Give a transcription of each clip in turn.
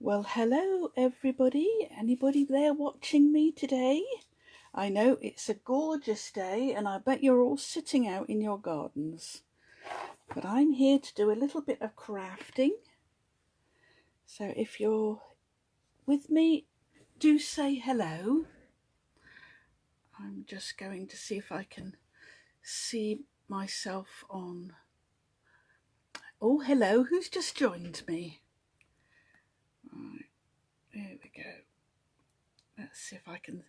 Well, hello everybody. Anybody there watching me today? I know it's a gorgeous day and I bet you're all sitting out in your gardens. But I'm here to do a little bit of crafting. So if you're with me, do say hello. I'm just going to see if I can see myself on. Oh, hello, who's just joined me? Right, there we go. Let's see if I can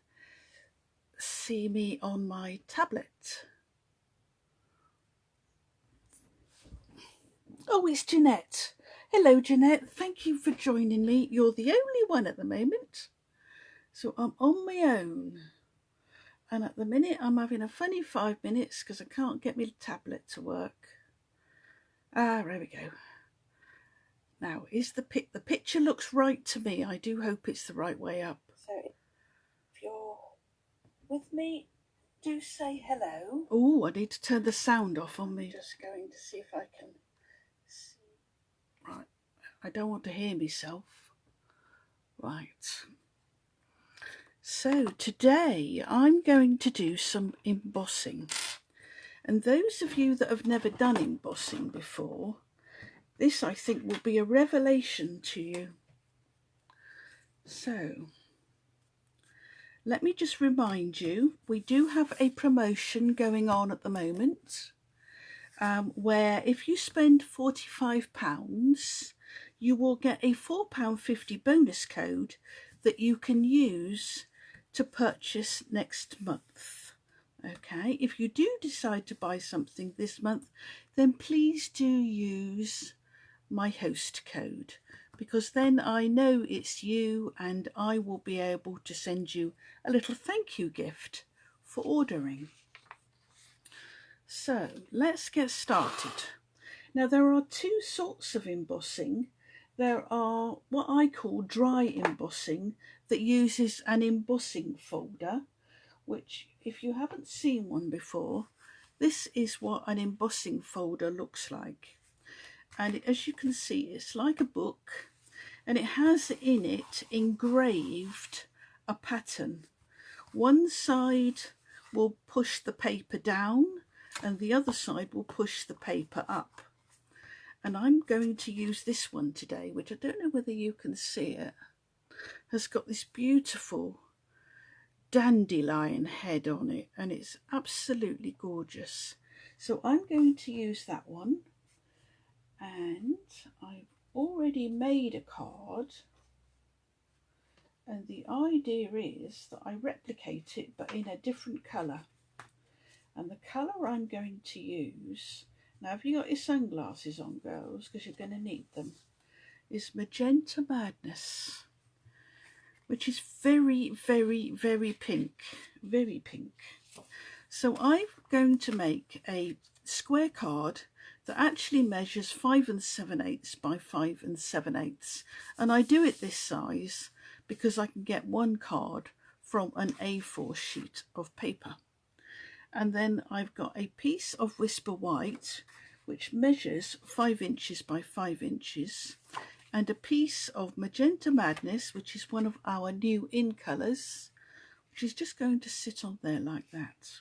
see me on my tablet. Oh, it's Jeanette. Hello, Jeanette. Thank you for joining me. You're the only one at the moment. So I'm on my own. And at the minute, I'm having a funny 5 minutes because I can't get my tablet to work. Ah, there we go. Now, is the picture looks right to me. I do hope it's the right way up. So if you're with me, do say hello. Oh, I need to turn the sound off on me. Just going to see if I can see. Right, I don't want to hear myself. Right. So today I'm going to do some embossing. And those of you that have never done embossing before, this I think will be a revelation to you. So let me just remind you, we do have a promotion going on at the moment where if you spend £45, you will get a £4.50 bonus code that you can use to purchase next month. Okay, if you do decide to buy something this month, then please do use my host code, because then I know it's you and I will be able to send you a little thank you gift for ordering. So let's get started. Now there are two sorts of embossing. There are what I call dry embossing that uses an embossing folder, which if you haven't seen one before, this is what an embossing folder looks like. And as you can see, it's like a book and it has in it engraved a pattern. One side will push the paper down and the other side will push the paper up. And I'm going to use this one today, which I don't know whether you can see it. Has got this beautiful dandelion head on it and it's absolutely gorgeous. So I'm going to use that one, and I've already made a card, and the idea is that I replicate it but in a different colour. And the colour I'm going to use, now have you got your sunglasses on, girls, because you're going to need them, is Magenta Madness, which is very, very, very pink, very pink. So I'm going to make a square card that actually measures 5 7/8 by 5 7/8, and I do it this size because I can get one card from an A4 sheet of paper. And then I've got a piece of Whisper White which measures 5 inches by 5 inches, and a piece of Magenta Madness, which is one of our new in colours, which is just going to sit on there like that.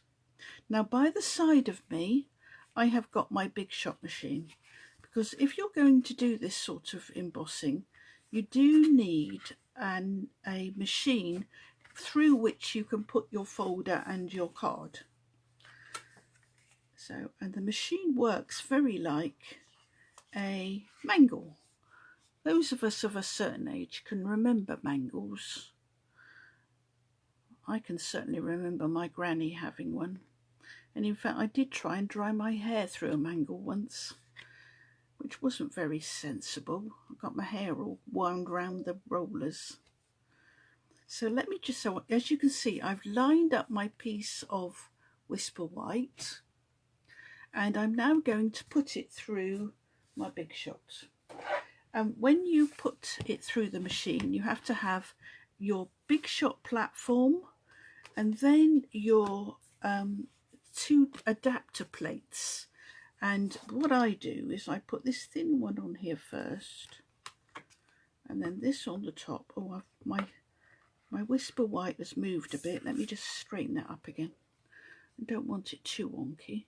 Now by the side of me I have got my Big Shot machine, because if you're going to do this sort of embossing, you do need a machine through which you can put your folder and your card. So, and the machine works very like a mangle. Those of us of a certain age can remember mangles. I can certainly remember my granny having one. And in fact, I did try and dry my hair through a mangle once, which wasn't very sensible. I got my hair all wound round the rollers. So let me just, so as you can see, I've lined up my piece of Whisper White, and I'm now going to put it through my Big Shot. And when you put it through the machine, you have to have your Big Shot platform and then your 2 adapter plates. And what I do is I put this thin one on here first, and then this on the top. Oh, my Whisper White has moved a bit. Let me just straighten that up again. I don't want it too wonky.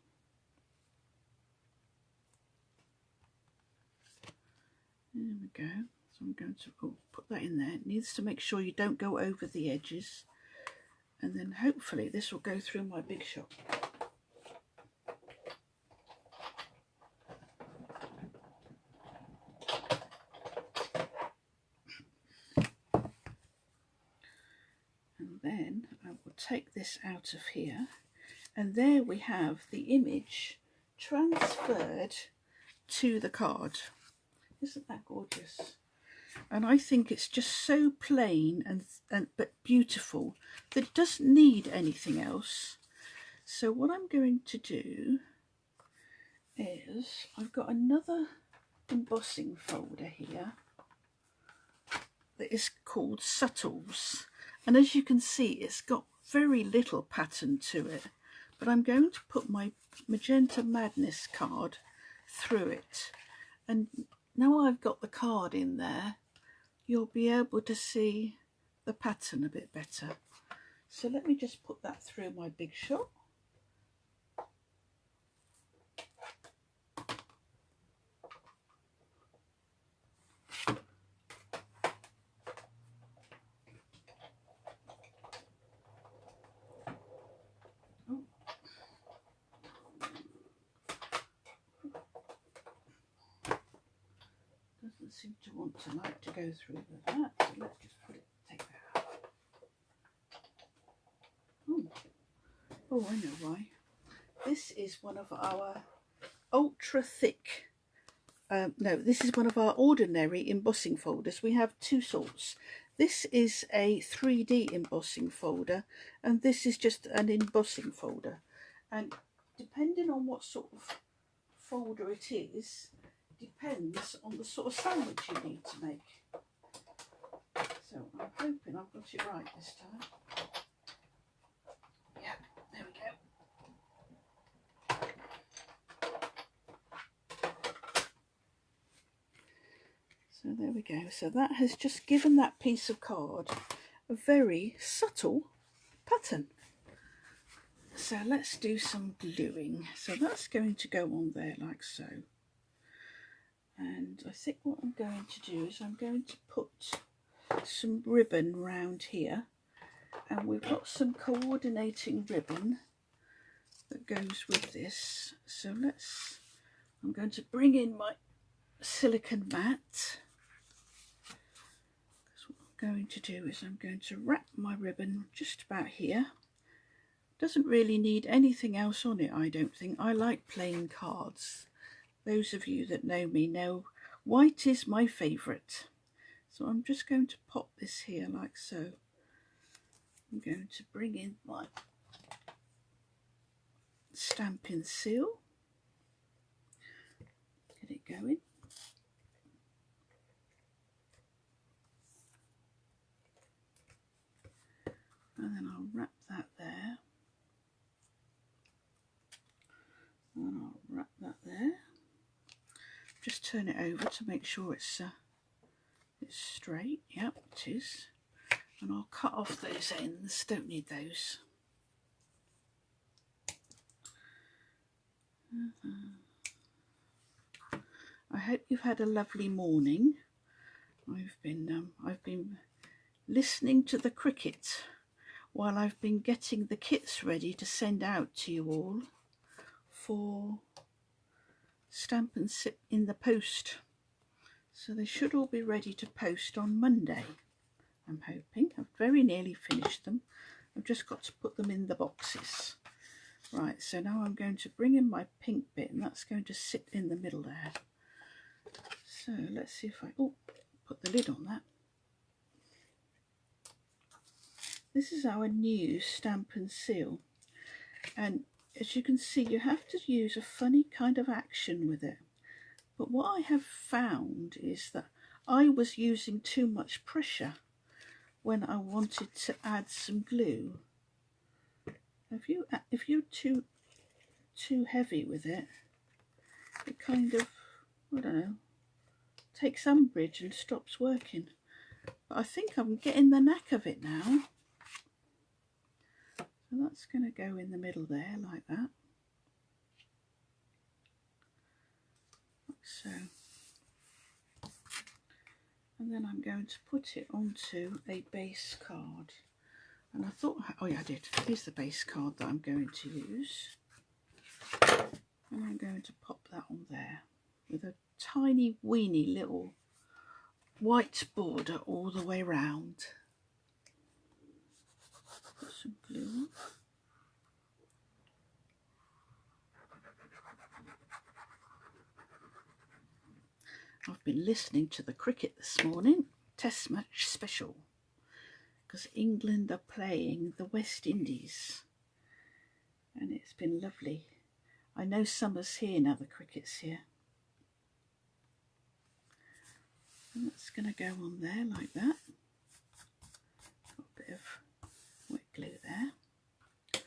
There we go. So I'm going to put that in there. It needs to make sure you don't go over the edges. And then hopefully this will go through my big shot. And then I will take this out of here. And there we have the image transferred to the card. Isn't that gorgeous? And I think it's just so plain and but beautiful that it doesn't need anything else. So what I'm going to do is I've got another embossing folder here that is called Subtles, and as you can see it's got very little pattern to it, but I'm going to put my Magenta Madness card through it, and now I've got the card in there, you'll be able to see the pattern a bit better. So let me just put that through my big shot. Doesn't seem to want to like to go through with that, so let's just put it, take that out. Oh, I know why. This is one of our ultra thick, no, this is one of our ordinary embossing folders. We have two sorts. This is a 3D embossing folder, and this is just an embossing folder. And depending on what sort of folder it is, depends on the sort of sandwich you need to make. So I'm hoping I've got it right this time. Yeah, there we go. So there we go. So that has just given that piece of card a very subtle pattern. So let's do some gluing. So that's going to go on there like so. And I think what I'm going to do is I'm going to put some ribbon round here, and we've got some coordinating ribbon that goes with this. So I'm going to bring in my silicone mat. What I'm going to do is I'm going to wrap my ribbon just about here. Doesn't really need anything else on it, I don't think. I like plain cards. Those of you that know me know white is my favourite. So I'm just going to pop this here like so. I'm going to bring in my Stampin' seal. Get it going. And then I'll wrap that there. And I'll wrap that there. Just turn it over to make sure it's straight. Yep, it is. And I'll cut off those ends. Don't need those. I hope you've had a lovely morning. I've been listening to the cricket while I've been getting the kits ready to send out to you all for Stampin' Sip in the post. So they should all be ready to post on Monday, I'm hoping. I've very nearly finished them. I've just got to put them in the boxes. Right, so now I'm going to bring in my pink bit, and that's going to sit in the middle there. So let's see if I put the lid on that. This is our new Stampin' seal, and as you can see, you have to use a funny kind of action with it. But what I have found is that I was using too much pressure when I wanted to add some glue. If you're too heavy with it, it kind of, I don't know, takes umbrage and stops working. But I think I'm getting the knack of it now. So that's going to go in the middle there like that. Like so. And then I'm going to put it onto a base card. And I thought, oh yeah, I did. Here's the base card that I'm going to use. And I'm going to pop that on there with a tiny weeny little white border all the way round. Put some glue. I've been listening to the cricket this morning, Test match special, because England are playing the West Indies, and it's been lovely. I know summer's here now, the cricket's here. And that's going to go on there like that. Got a bit of wet glue there.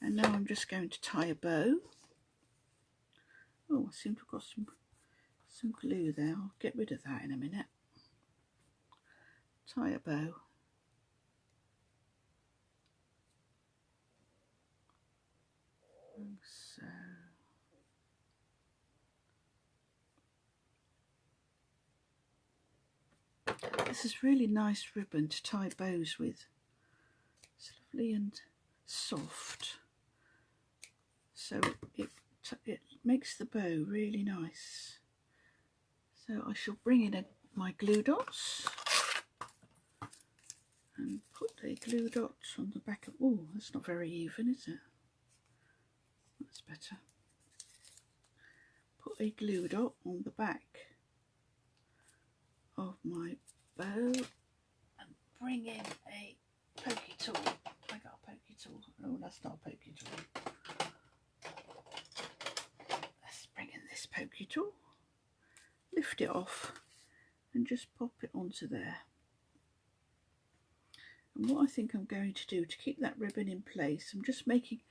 And now I'm just going to tie a bow. Oh, I seem to have got some glue there. I'll get rid of that in a minute. Tie a bow. And so. This is really nice ribbon to tie bows with. It's lovely and soft. So it makes the bow really nice. So I shall bring in my glue dots and put a glue dot on the back of, oh, that's not very even, is it? That's better. Put a glue dot on the back of my bow and bring in a pokey tool. I got a pokey tool. Oh, that's not a pokey tool. Let's bring in this pokey tool. Lift it off and just pop it onto there. And what I think I'm going to do to keep that ribbon in place, I'm just making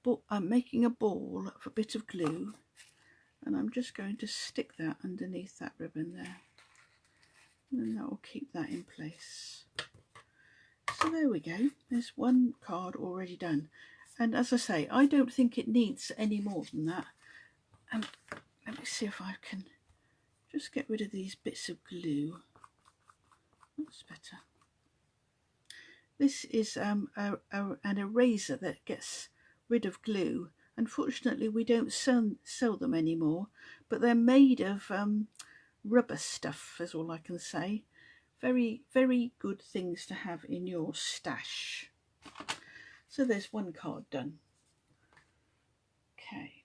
a ball of a bit of glue, and I'm just going to stick that underneath that ribbon there, and then that will keep that in place. So there we go, there's one card already done, and as I say, I don't think it needs any more than that. And let me see if I can just get rid of these bits of glue. That's better. This is an eraser that gets rid of glue. Unfortunately, we don't sell them anymore, but they're made of rubber stuff, is all I can say. Very, very good things to have in your stash. So there's one card done. Okay.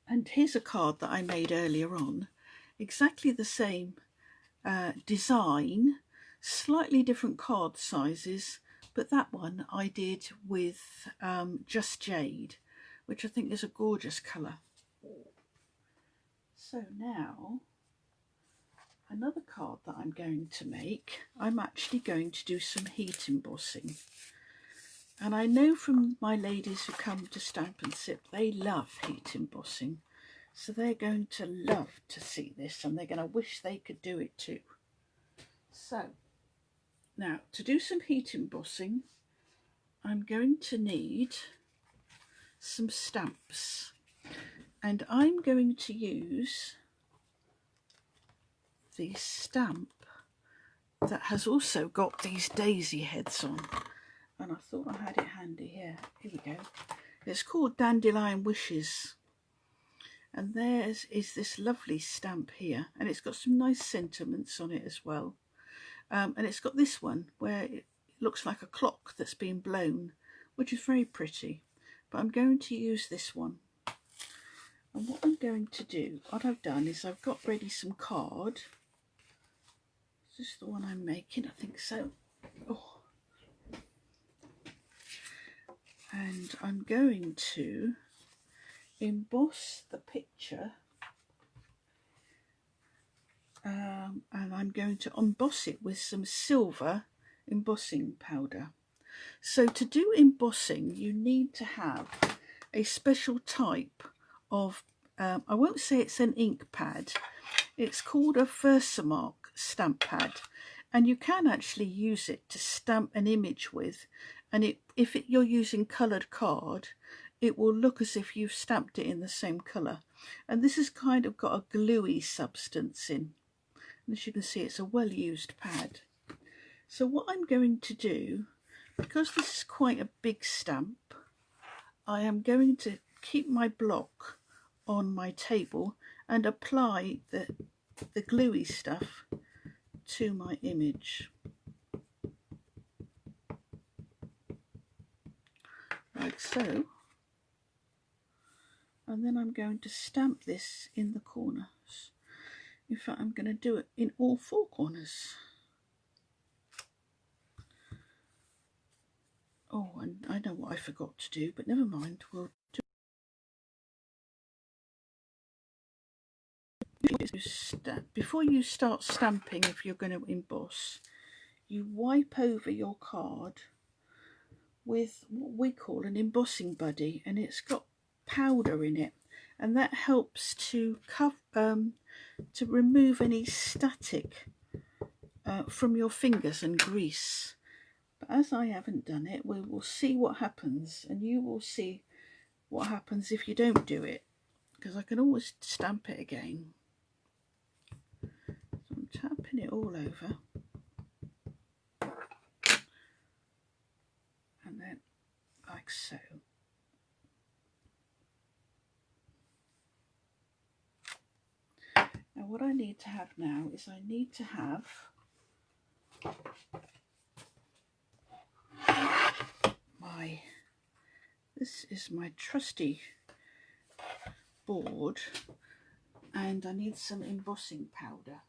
And here's a card that I made earlier on. Exactly the same design, slightly different card sizes, but that one I did with Just Jade, which I think is a gorgeous colour. So now, another card that I'm going to make, I'm actually going to do some heat embossing. And I know from my ladies who come to Stampin' Sip, they love heat embossing. So they're going to love to see this, and they're going to wish they could do it too. So, now to do some heat embossing, I'm going to need some stamps. And I'm going to use the stamp that has also got these daisy heads on. And I thought I had it handy here. Here we go. It's called Dandelion Wishes. And theirs is this lovely stamp here, and it's got some nice sentiments on it as well. And it's got this one where it looks like a clock that's been blown, which is very pretty. But I'm going to use this one. And what I'm going to do, what I've done is I've got ready some card. Is this the one I'm making? I think so. Oh. And I'm going to emboss the picture, and I'm going to emboss it with some silver embossing powder. So to do embossing, you need to have a special type of I won't say it's an ink pad. It's called a Versamark stamp pad, and you can actually use it to stamp an image with, and if you're using coloured card, it will look as if you've stamped it in the same colour. And this has kind of got a gluey substance in. And as you can see, it's a well-used pad. So what I'm going to do, because this is quite a big stamp, I am going to keep my block on my table and apply the gluey stuff to my image. Like so. And then I'm going to stamp this in the corners. In fact, I'm going to do it in all 4 corners. Oh, and I know what I forgot to do, but never mind, we'll do it. Before you start stamping, if you're going to emboss, you wipe over your card with what we call an embossing buddy, and it's got powder in it, and that helps to remove any static from your fingers and grease. But as I haven't done it, we will see what happens, and you will see what happens if you don't do it, because I can always stamp it again. So I'm tapping it all over, and then like so. Now what I need to have now is I need to have this is my trusty board, and I need some embossing powder.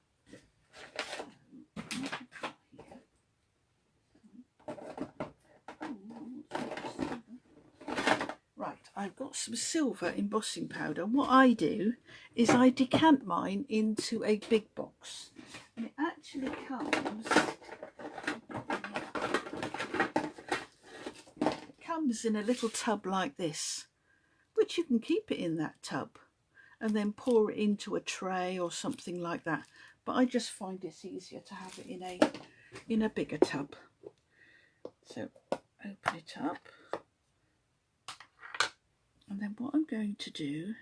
Right, I've got some silver embossing powder. What I do is I decant mine into a big box, and it actually comes in a little tub like this, which you can keep it in that tub and then pour it into a tray or something like that. But I just find it's easier to have it in a bigger tub. So open it up, and then what I'm going to do,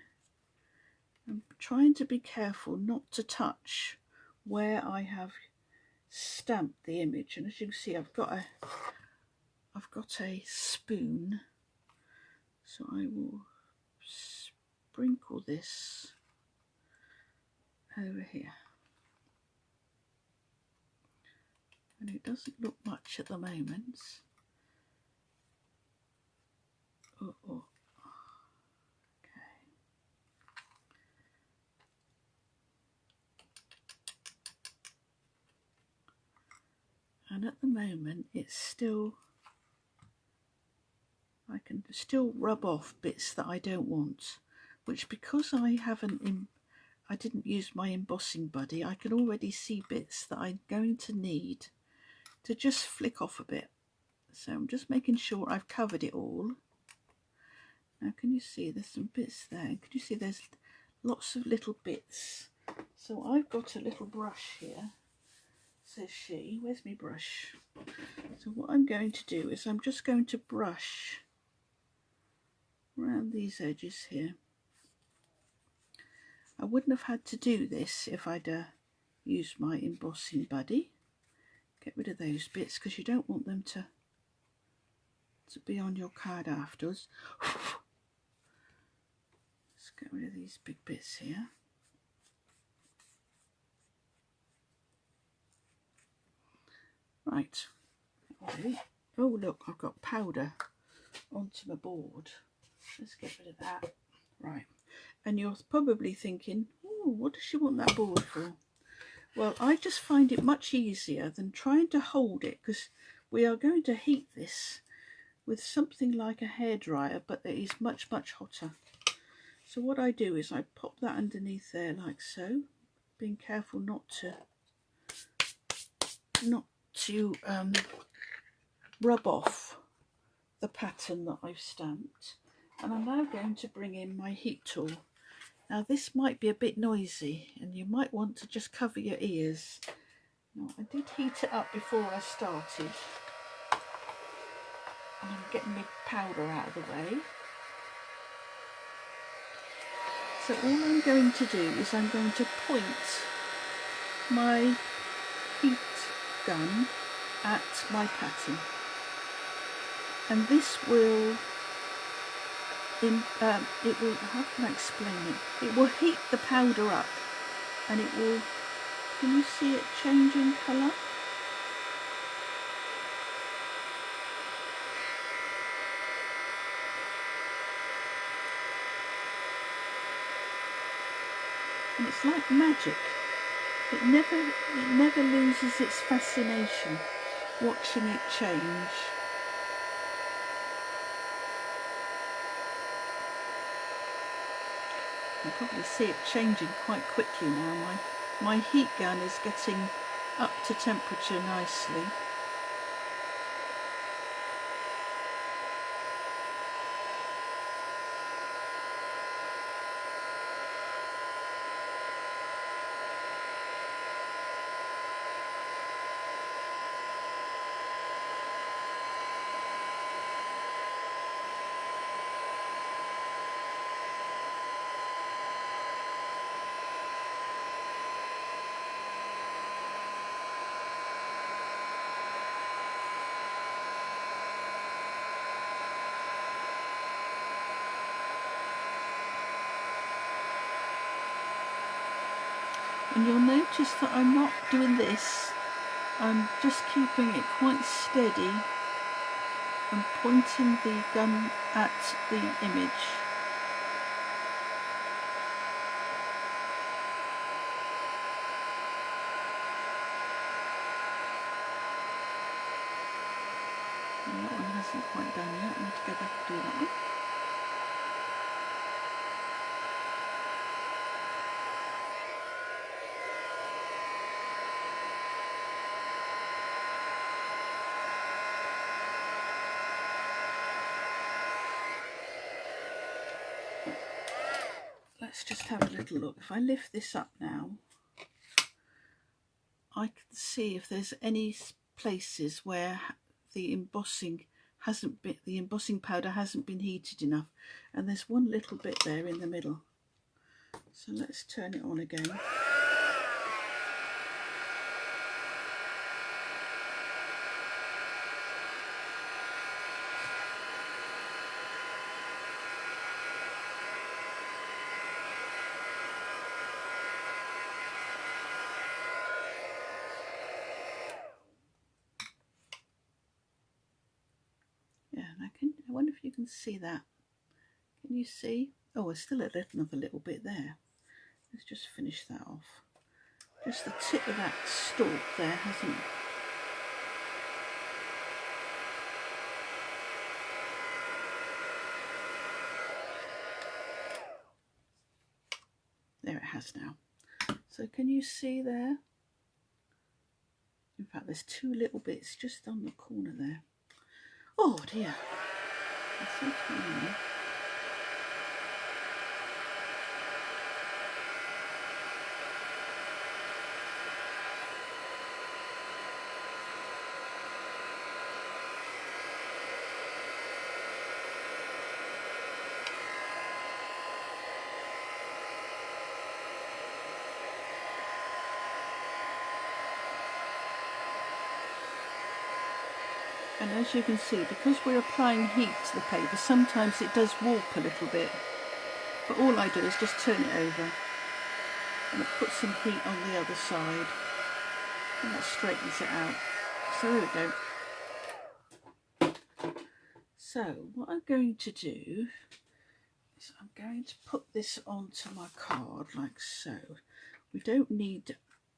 I'm trying to be careful not to touch where I have stamped the image. And as you can see, I've got a spoon, so I will sprinkle this over here. And it doesn't look much at the moment. Oh. Okay. And at the moment it's still, I can still rub off bits that I don't want, which because I didn't use my embossing buddy, I can already see bits that I'm going to need to just flick off a bit. So I'm just making sure I've covered it all. Now can you see there's some bits there? Can you see there's lots of little bits? So I've got a little brush here, says she. Where's my brush? So what I'm going to do is I'm just going to brush around these edges here. I wouldn't have had to do this if I'd used my embossing buddy. Get rid of those bits because you don't want them to be on your card afterwards. Let's get rid of these big bits here. Right. Oh look, I've got powder onto my board. Let's get rid of that. Right. And you're probably thinking, oh, what does she want that board for? Well, I just find it much easier than trying to hold it, because we are going to heat this with something like a hairdryer, but it is much, much hotter. So what I do is I pop that underneath there like so, being careful not to rub off the pattern that I've stamped. And I'm now going to bring in my heat tool. Now this might be a bit noisy and you might want to just cover your ears. Now I did heat it up before I started. And I'm getting my powder out of the way. So all I'm going to do is I'm going to point my heat gun at my pattern. And this will, it will, how can I explain it? It will heat the powder up and it will, can you see it changing colour? And it's like magic. It never loses its fascination watching it change. You can probably see it changing quite quickly now. My heat gun is getting up to temperature nicely. And you'll notice that I'm not doing this, I'm just keeping it quite steady and pointing the gun at the image. And that one hasn't quite done yet, I need to go back and do that one. Let's just have a little look. If I lift this up now, I can see if there's any places where the embossing powder hasn't been heated enough, and there's one little bit there in the middle. So let's turn it on again. I wonder if you can see that. Can you see? Oh, there's still another little bit there. Let's just finish that off. Just the tip of that stalk there hasn't. There it has now. So can you see there? In fact, there's two little bits just on the corner there. Oh dear. That's so tiny. And as you can see, because we're applying heat to the paper, sometimes it does warp a little bit. But all I do is just turn it over and I put some heat on the other side and that straightens it out. So there we go. So what I'm going to do is I'm going to put this onto my card like so. We don't need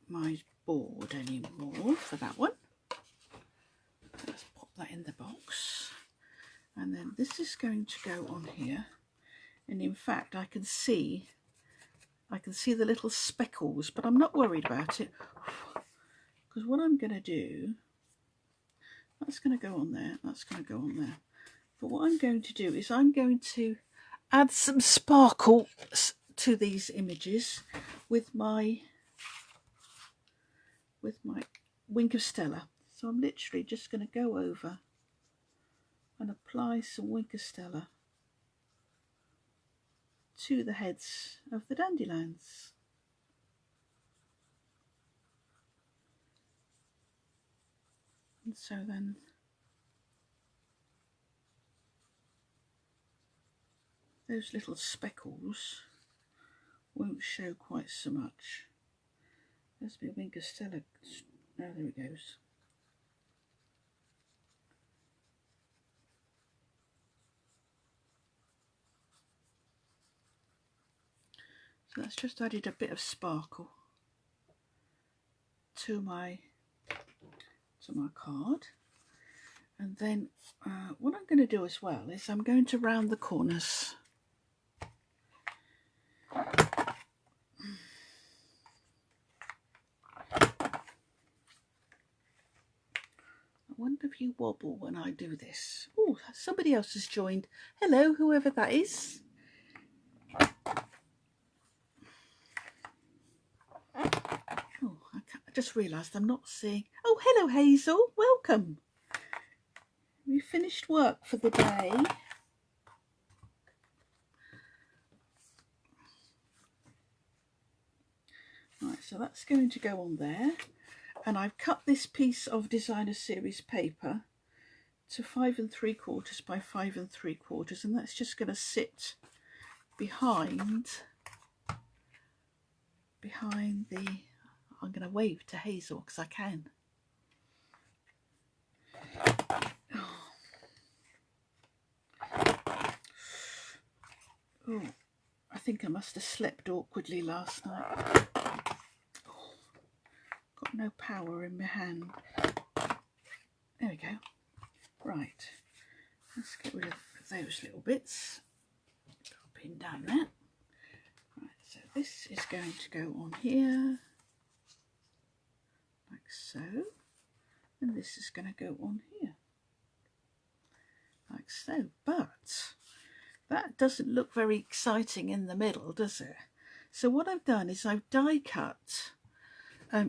my board anymore for that one. Let's pop that in the box, and then this is going to go on here, and in fact I can see the little speckles, but I'm not worried about it because what I'm going to do, that's going to go on there, that's going to go on there, but what I'm going to do is I'm going to add some sparkle to these images with my Wink of Stella. So I'm literally just going to go over and apply some Wink of Stella to the heads of the dandelions. And so then those little speckles won't show quite so much. There's my Wink of Stella. Oh, there it goes. So that's just added a bit of sparkle to my card. And then what I'm going to do as well is I'm going to round the corners. I wonder if you wobble when I do this. Oh, somebody else has joined. Hello, whoever that is. Oh, I just realised I'm not seeing. Oh, hello, Hazel. Welcome. We finished work for the day. Right, so that's going to go on there. And I've cut this piece of designer series paper to 5 3/4 by 5 3/4, and that's just going to sit behind the. I'm going to wave to Hazel because I can. Oh, I think I must have slept awkwardly last night. Oh, got no power in my hand. There we go. Right, let's get rid of those little bits. Pin down there. Right, so this is going to go on here, like so, and this is going to go on here, like so. But that doesn't look very exciting in the middle, does it? So what I've done is I've die cut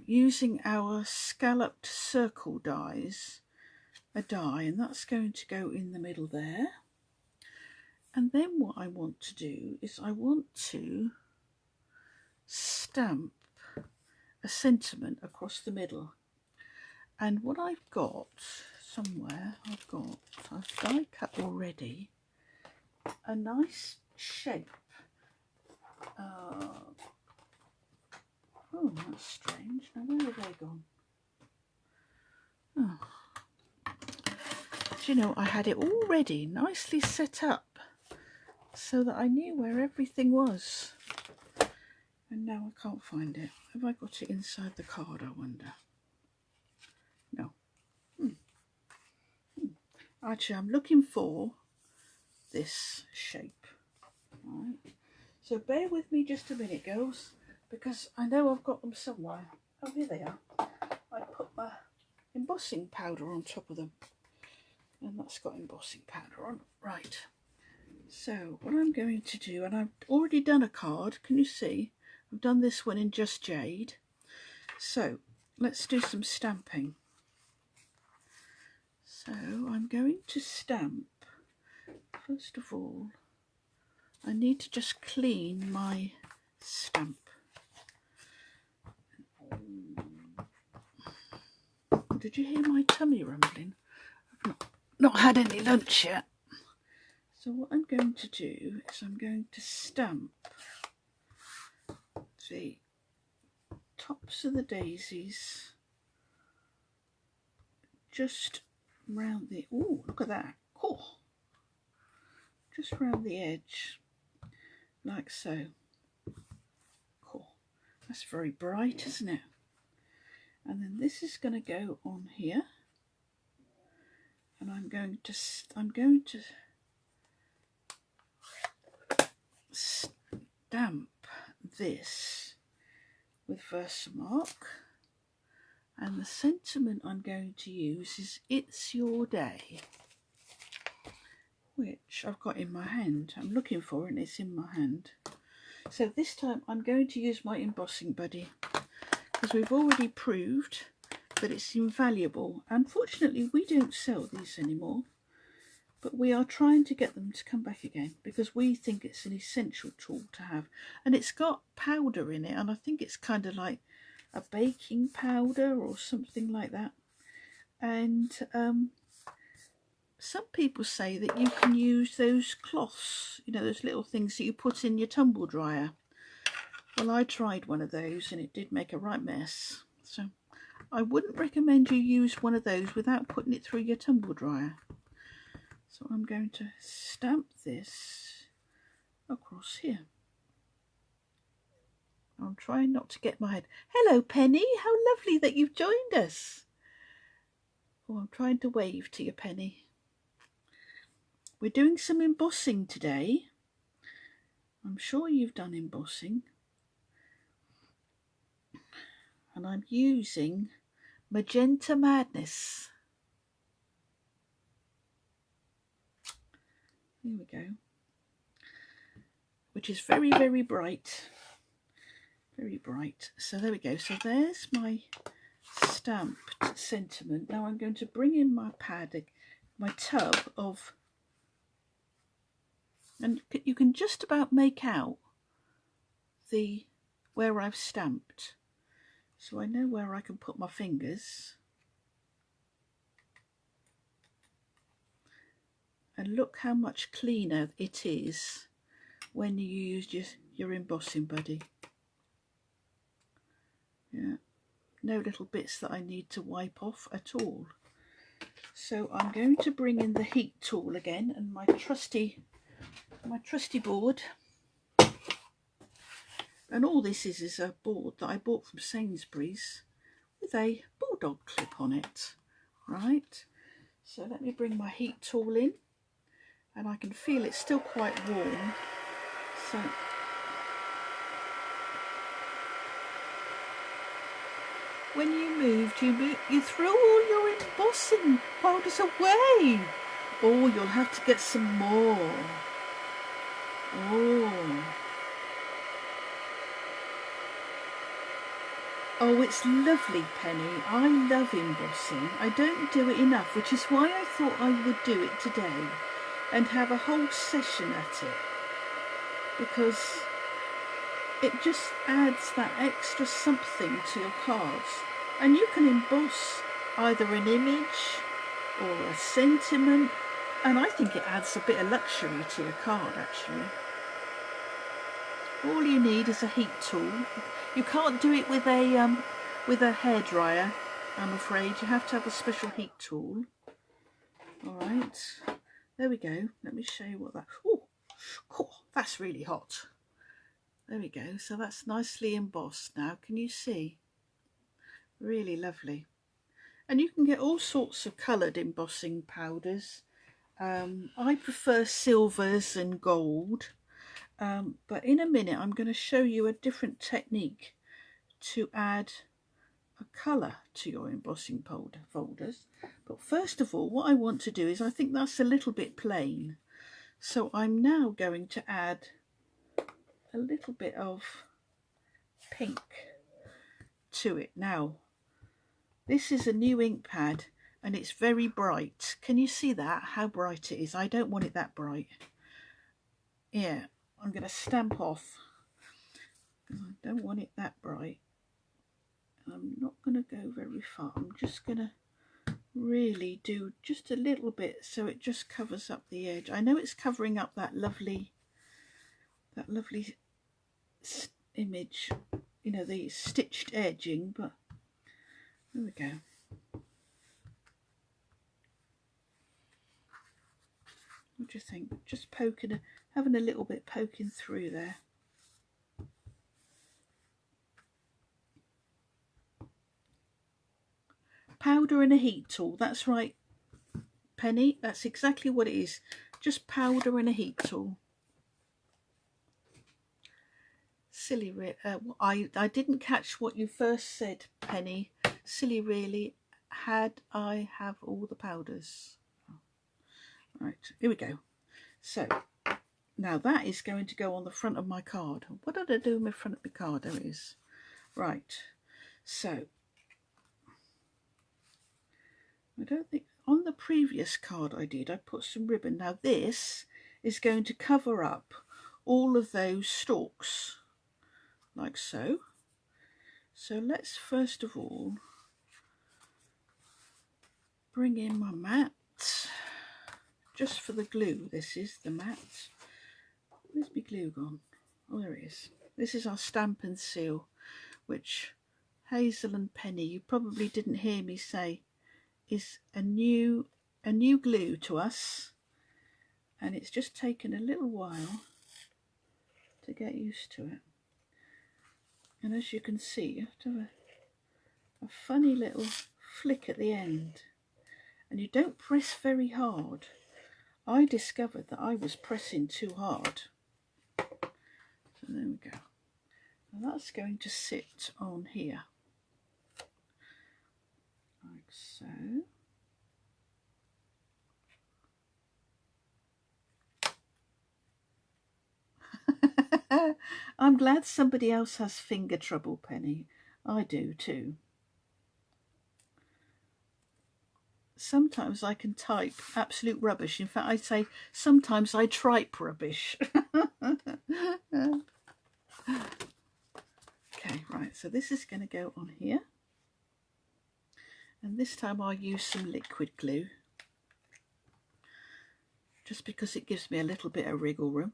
using our scalloped circle dies, a die, and that's going to go in the middle there. And then what I want to do is I want to stamp a sentiment across the middle. And what I've got somewhere, I've die cut already a nice shape. Oh, that's strange. Now where have they gone? Oh. Do you know, I had it already nicely set up so that I knew where everything was. And now I can't find it. Have I got it inside the card, I wonder? No. Actually, I'm looking for this shape. Right. So bear with me just a minute, girls, because I know I've got them somewhere. Oh, here they are. I put my embossing powder on top of them, and that's got embossing powder on. Right. So what I'm going to do, and I've already done a card, can you see? I've done this one in just jade. So let's do some stamping. So I'm going to stamp, first of all, I need to just clean my stamp. Did you hear my tummy rumbling? I've not had any lunch yet. So what I'm going to do is I'm going to stamp the tops of the daisies just round the, oh, look at that, cool, just round the edge, like so. Cool, that's very bright, isn't it? And then this is going to go on here, and I'm going to stamp this with Versamark, and the sentiment I'm going to use is "It's Your Day," which I've got in my hand. I'm looking for it and it's in my hand. So this time I'm going to use my embossing buddy, because we've already proved that it's invaluable. Unfortunately, we don't sell these anymore, but we are trying to get them to come back again because we think it's an essential tool to have. And it's got powder in it, and I think it's kind of like a baking powder or something like that. And some people say that you can use those cloths, you know, those little things that you put in your tumble dryer. Well, I tried one of those and it did make a right mess. So I wouldn't recommend you use one of those without putting it through your tumble dryer. So I'm going to stamp this across here. I'm trying not to get my head. Hello, Penny. How lovely that you've joined us. Oh, I'm trying to wave to you, Penny. We're doing some embossing today. I'm sure you've done embossing. And I'm using Magenta Madness. Here we go. Which is very, very bright. Very bright. So there we go. So there's my stamped sentiment. Now I'm going to bring in my pad, my tub of, and you can just about make out where I've stamped. So I know where I can put my fingers. And look how much cleaner it is when you use your embossing buddy. Yeah, no little bits that I need to wipe off at all. So I'm going to bring in the heat tool again and my trusty board. And all this is a board that I bought from Sainsbury's with a bulldog clip on it. Right, so let me bring my heat tool in, and I can feel it's still quite warm. So when you moved, you threw all your embossing powders away. Oh, you'll have to get some more. Oh, it's lovely, Penny. I love embossing. I don't do it enough, which is why I thought I would do it today and have a whole session at it, because it just adds that extra something to your cards. And you can emboss either an image or a sentiment, and I think it adds a bit of luxury to your card actually. All you need is a heat tool. You can't do it with a hairdryer, I'm afraid. You have to have a special heat tool. All right, there we go. Let me show you what that. Oh, that's really hot. There we go. So that's nicely embossed now. Can you see? Really lovely. And you can get all sorts of coloured embossing powders. I prefer silvers and gold. But in a minute I'm going to show you a different technique to add a colour to your embossing folders. But first of all, what I want to do is, I think that's a little bit plain, so I'm now going to add a little bit of pink to it. Now this is a new ink pad and it's very bright. Can you see that, how bright it is? I don't want it that bright. Yeah, I'm going to stamp off because I don't want it that bright. I'm not going to go very far. I'm just going to really do just a little bit so it just covers up the edge. I know it's covering up that lovely image, you know, the stitched edging, but there we go. What do you think? Just poking, having a little bit poking through there. Powder and a heat tool, that's right, Penny, that's exactly what it is. Just powder and a heat tool. Silly, I didn't catch what you first said, Penny. Silly, really. Had I all the powders? Right, here we go. So Now that is going to go on the front of my card. What did I do with my front of my card? There it is. Right. So, I don't think, on the previous card I did, I put some ribbon. Now this is going to cover up all of those stalks, like so. So let's first of all bring in my mat, just for the glue. This is the mat. Where's my glue gone? Oh, there it is. This is our Stampin' seal, which Hazel and Penny, you probably didn't hear me say, is a new glue to us, and it's just taken a little while to get used to it. And as you can see, you have to have a funny little flick at the end, and you don't press very hard. I discovered that I was pressing too hard. So there we go. And that's going to sit on here, like so. I'm glad somebody else has finger trouble, Penny. I do too. Sometimes I can type absolute rubbish. In fact, I say sometimes I tripe rubbish. Okay, right, so this is going to go on here. And this time I'll use some liquid glue, just because it gives me a little bit of wriggle room.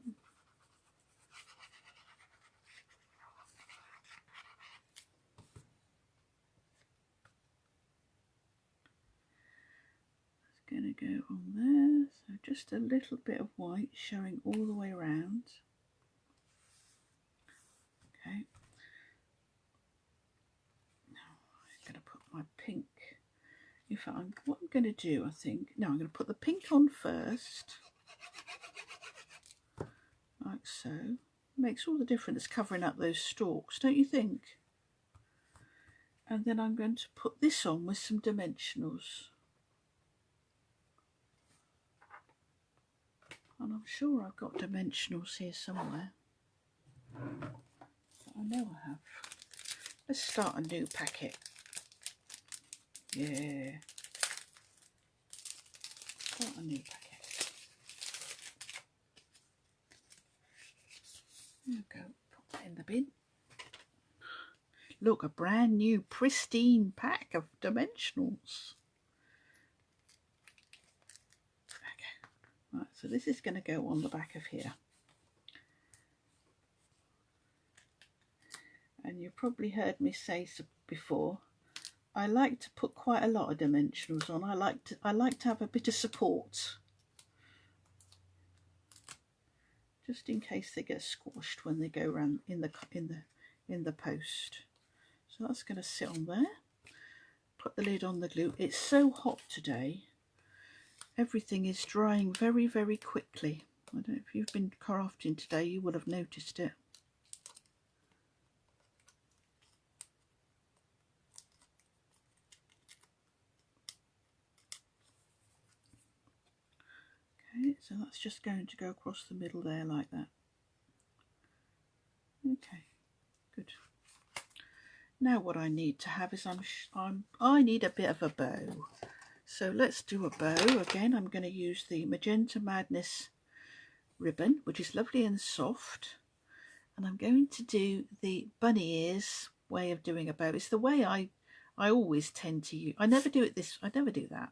It's going to go on there, so just a little bit of white showing all the way around. Okay. Now I'm going to put my pink. In fact, what I'm going to do, I think, no, I'm going to put the pink on first, like so. Makes all the difference covering up those stalks, don't you think? And then I'm going to put this on with some dimensionals. And I'm sure I've got dimensionals here somewhere. But I know I have. Let's start a new packet. Yeah. Start a new packet. There we go. Put that in the bin. Look, a brand new pristine pack of dimensionals. Okay. Right, so this is going to go on the back of here. And you probably heard me say before, I like to put quite a lot of dimensionals on. I like to have a bit of support, just in case they get squashed when they go around in the post. So that's going to sit on there. Put the lid on the glue. It's so hot today. Everything is drying very, very quickly. I don't know if you've been crafting today, you would have noticed it. Okay, so that's just going to go across the middle there like that. Okay, good. Now what I need to have is I need a bit of a bow. So let's do a bow. Again, I'm going to use the Magenta Madness ribbon, which is lovely and soft. And I'm going to do the bunny ears way of doing a bow. It's the way I always tend to use. I never do that.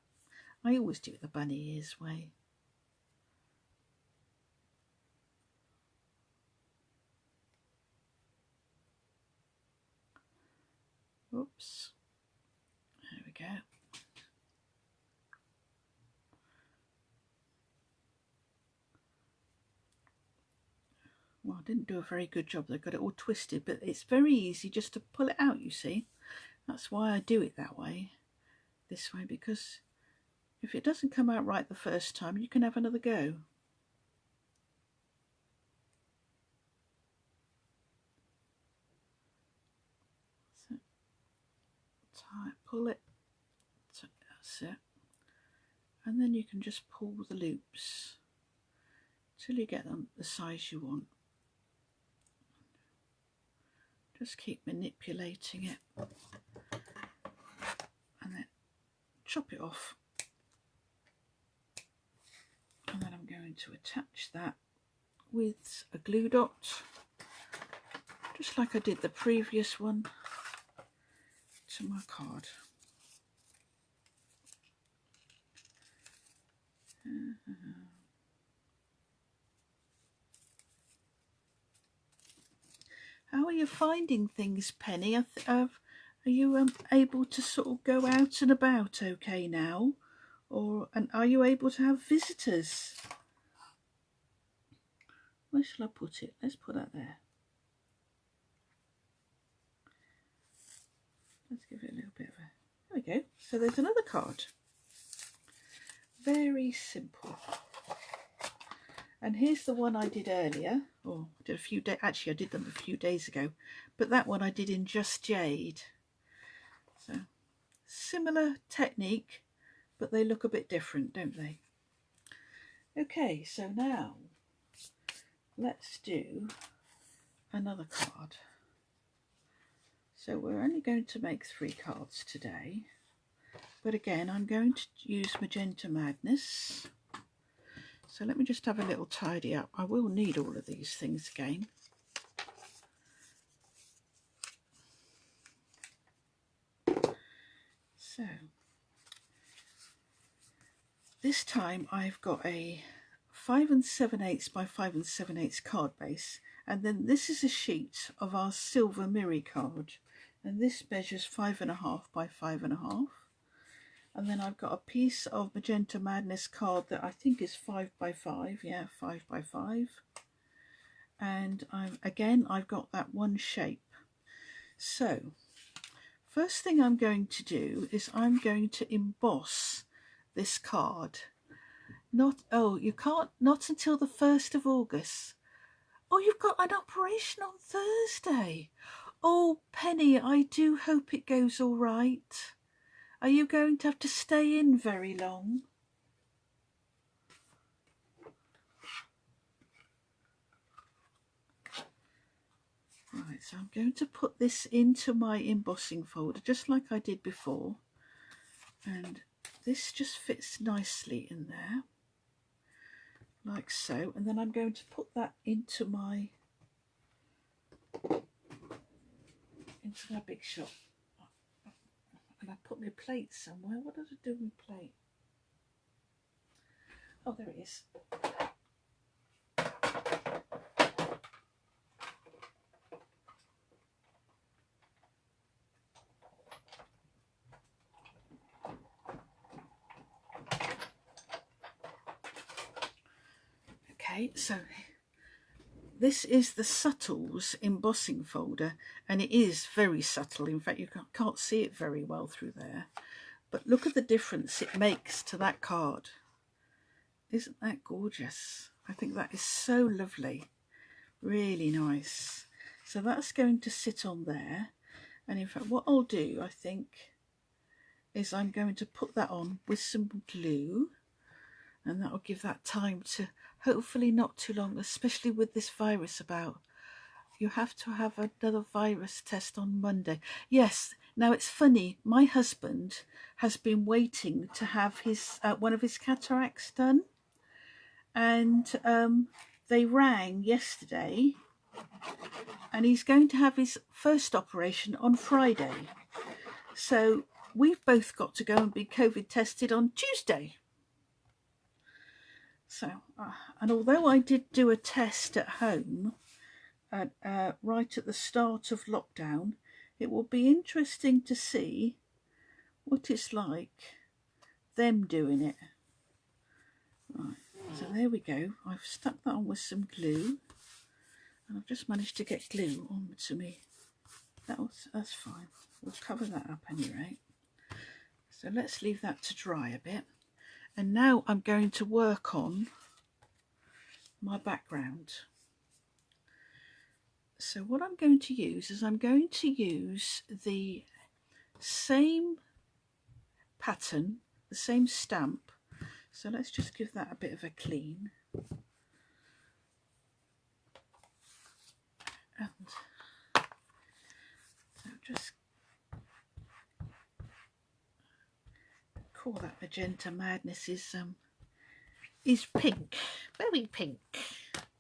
I always do it the bunny ears way. Oops. There we go. Well, I didn't do a very good job. I got it all twisted, but it's very easy just to pull it out, you see. That's why I do it that way, this way, because if it doesn't come out right the first time, you can have another go. So, tie, pull it, so that's it. And then you can just pull the loops till you get them the size you want. Just keep manipulating it and then chop it off. And then I'm going to attach that with a glue dot, just like I did the previous one, to my card. How are you finding things, Penny? Are you able to sort of go out and about okay now? And are you able to have visitors? Where shall I put it? Let's put that there. Let's give it a little bit of a... There we go. So there's another card. Very simple. And here's the one I did earlier. Or I did a few days. Actually, I did them a few days ago. But that one I did in Just Jade. So similar technique, but they look a bit different, don't they? Okay, so now let's do another card. So we're only going to make 3 cards today, but again I'm going to use Magenta Madness. So let me just have a little tidy up. I will need all of these things again. So this time I've got a 5 7/8 by 5 7/8 card base, and then this is a sheet of our silver Miri card, and this measures 5.5 by 5.5. And then I've got a piece of Magenta Madness card that I think is 5 by 5, yeah, 5 by 5. And I've got that one shape. So first thing I'm going to do is I'm going to emboss this card. Not until the 1st of August. Oh, you've got an operation on Thursday. Oh, Penny, I do hope it goes all right. Are you going to have to stay in very long? Right, so I'm going to put this into my embossing folder, just like I did before. And this just fits nicely in there, like so. And then I'm going to put that into my big shot. And I put my plate somewhere. What did I do with my plate? Oh, there it is. Okay, so this is the Subtles embossing folder, and it is very subtle. In fact, you can't see it very well through there. But look at the difference it makes to that card. Isn't that gorgeous? I think that is so lovely. Really nice. So that's going to sit on there. And in fact, what I'll do, I think, is I'm going to put that on with some glue. And that will give that time to, hopefully not too long, especially with this virus about. You have to have another virus test on Monday. Yes, now it's funny, my husband has been waiting to have his one of his cataracts done. And they rang yesterday, and he's going to have his first operation on Friday. So we've both got to go and be COVID tested on Tuesday. So, and although I did do a test at home right at the start of lockdown, it will be interesting to see what it's like them doing it. Right, so there we go. I've stuck that on with some glue, and I've just managed to get glue onto me. That's fine. We'll cover that up anyway. So let's leave that to dry a bit. And now I'm going to work on my background. So what I'm going to use is I'm going to use the same pattern, the same stamp. So let's just give that a bit of a clean. call that magenta madness is pink, very pink.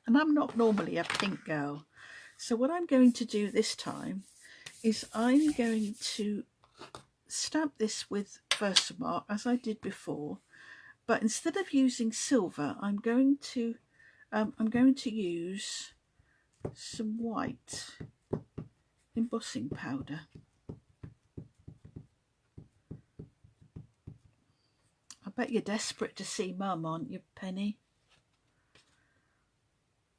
And I'm not normally a pink girl. So what I'm going to do this time is I'm going to stamp this with Versamark as I did before, but instead of using silver, I'm going to use some white embossing powder. I bet you're desperate to see Mum, aren't you, Penny?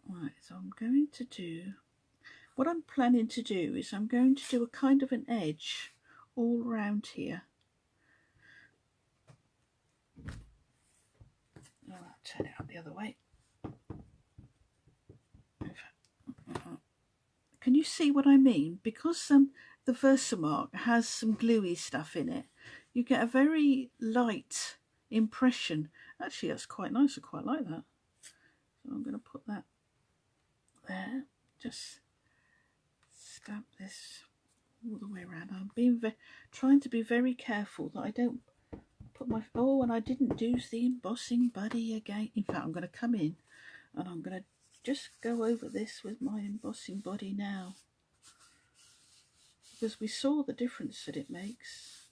Right, so I'm going to do, what I'm planning to do is I'm going to do a kind of an edge all around here. Oh, I'll turn it up the other way. Can you see what I mean? Because the Versamark has some gluey stuff in it, you get a very light impression. Actually, that's quite nice. I quite like that. So I'm going to put that there. Just stamp this all the way around. I'm being trying to be very careful that I don't put my... Oh, and I didn't do the embossing buddy again. In fact, I'm going to come in and I'm going to just go over this with my embossing body now, because we saw the difference that it makes.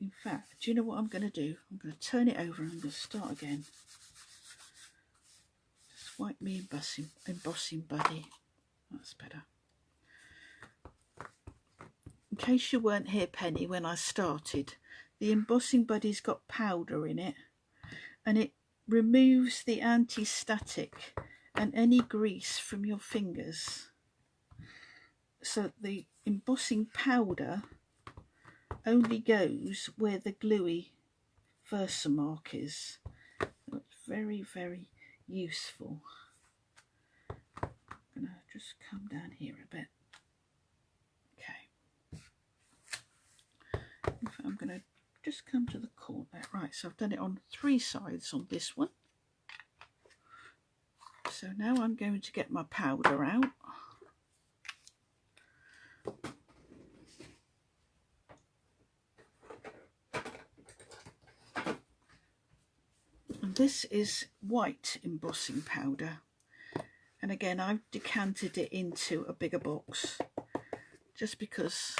In fact, do you know what I'm going to do? I'm going to turn it over and I'm going to start again. Just wipe me embossing buddy. That's better. In case you weren't here, Penny, when I started, the embossing buddy's got powder in it, and it removes the anti-static and any grease from your fingers. So the embossing powder only goes where the gluey Versamark is. So it's very, very useful. I'm going to just come down here a bit. Okay. In fact, I'm going to just come to the corner. Right, so I've done it on 3 sides on this one. So now I'm going to get my powder out. And this is white embossing powder. And again, I've decanted it into a bigger box just because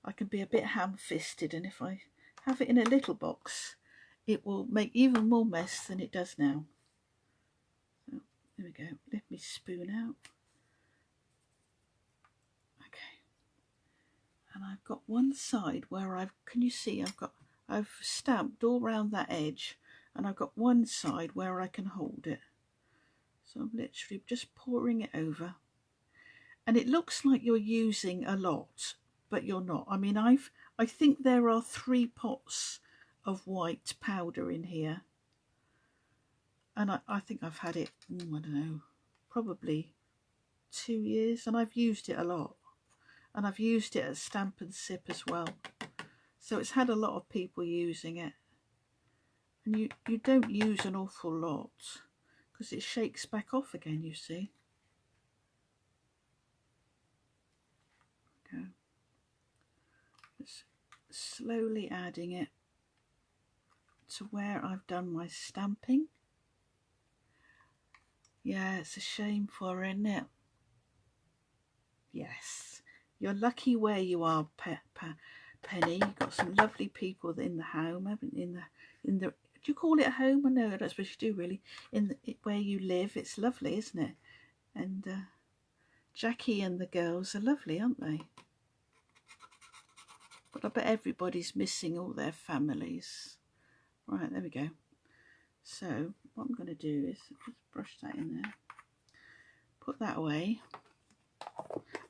I can be a bit ham-fisted, and if I have it in a little box, it will make even more mess than it does now. So there we go. Let me spoon out. Okay. And I've got one side where can you see I've stamped all around that edge, and I've got one side where I can hold it. So I'm literally just pouring it over. And it looks like you're using a lot, but you're not. I mean, I think there are 3 pots of white powder in here. And I think I've had it, I don't know, probably 2 years. And I've used it a lot. And I've used it at Stampin' Sip as well. So it's had a lot of people using it. And you don't use an awful lot, because it shakes back off again, you see. Go. Just slowly adding it to where I've done my stamping. Yeah, it's a shame for her, isn't it? Yes, you're lucky where you are, Penny. You've got some lovely people in the home, haven't you? In the do you call it a home? I know I don't suppose you do really. Where you live, it's lovely, isn't it? And Jackie and the girls are lovely, aren't they? But I bet everybody's missing all their families. Right, there we go. So what I'm going to do is just brush that in there. Put that away.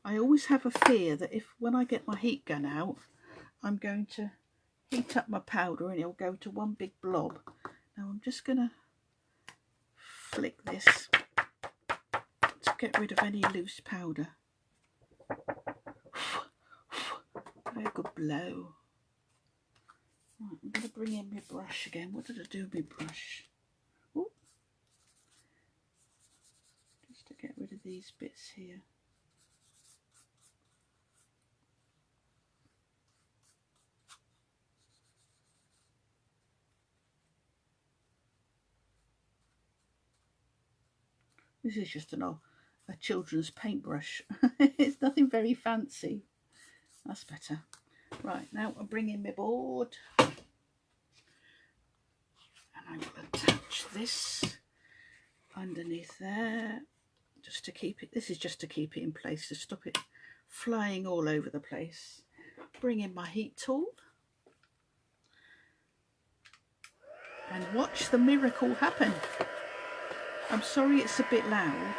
I always have a fear that when I get my heat gun out, I'm going to heat up my powder and it'll go to one big blob. Now I'm just going to flick this to get rid of any loose powder. Very good blow. Right, I'm going to bring in my brush again. What did I do with my brush? Ooh. Just to get rid of these bits here. This is just a children's paintbrush. It's nothing very fancy. That's better. Right, now I'll bring in my board. And I will attach this underneath there. Just to keep it, this is just to keep it in place, to stop it flying all over the place. Bring in my heat tool. And watch the miracle happen. I'm sorry it's a bit loud.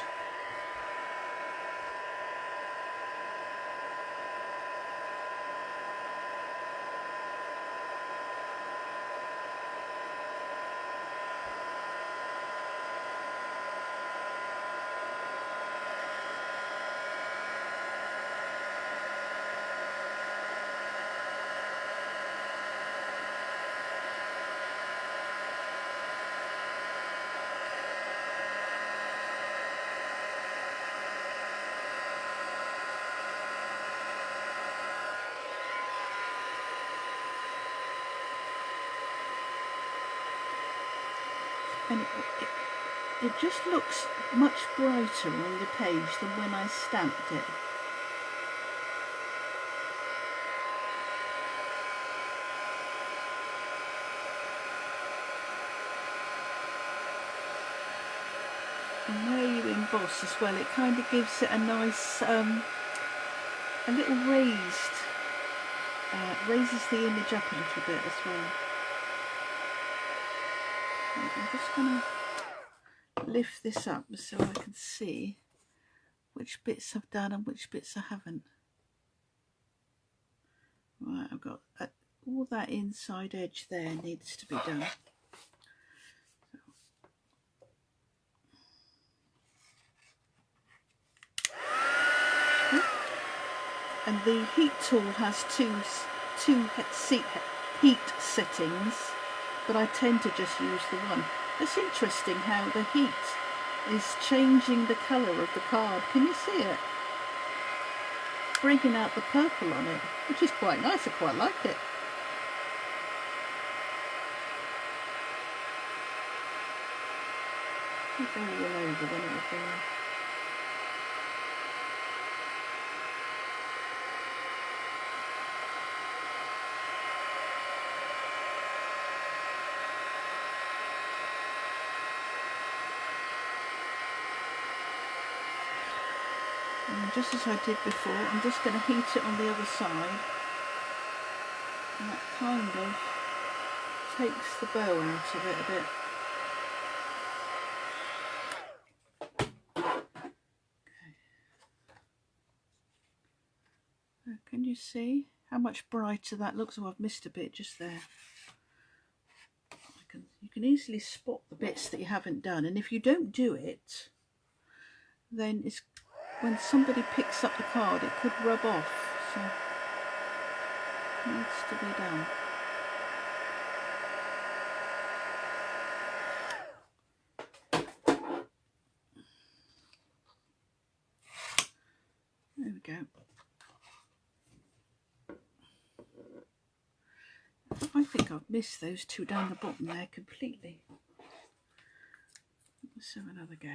And it just looks much brighter on the page than when I stamped it. And where you emboss as well, it kind of gives it a nice, a little raised, raises the image up a little bit as well. I'm just going to lift this up so I can see which bits I've done and which bits I haven't. Right, I've got all that inside edge there needs to be done. And the heat tool has two heat settings, but I tend to just use the one. It's interesting how the heat is changing the colour of the card. Can you see it? Bringing out the purple on it, which is quite nice. I quite like it. If I go all over, then it'll go. And just as I did before, I'm just going to heat it on the other side, and that kind of takes the bow out of it a bit. Okay. Can you see how much brighter that looks? Oh, I've missed a bit just there. You can easily spot the bits that you haven't done, and if you don't do it, then it's when somebody picks up the card, it could rub off, so it needs to be done. There we go. I think I've missed those two down the bottom there completely. Let's have another go.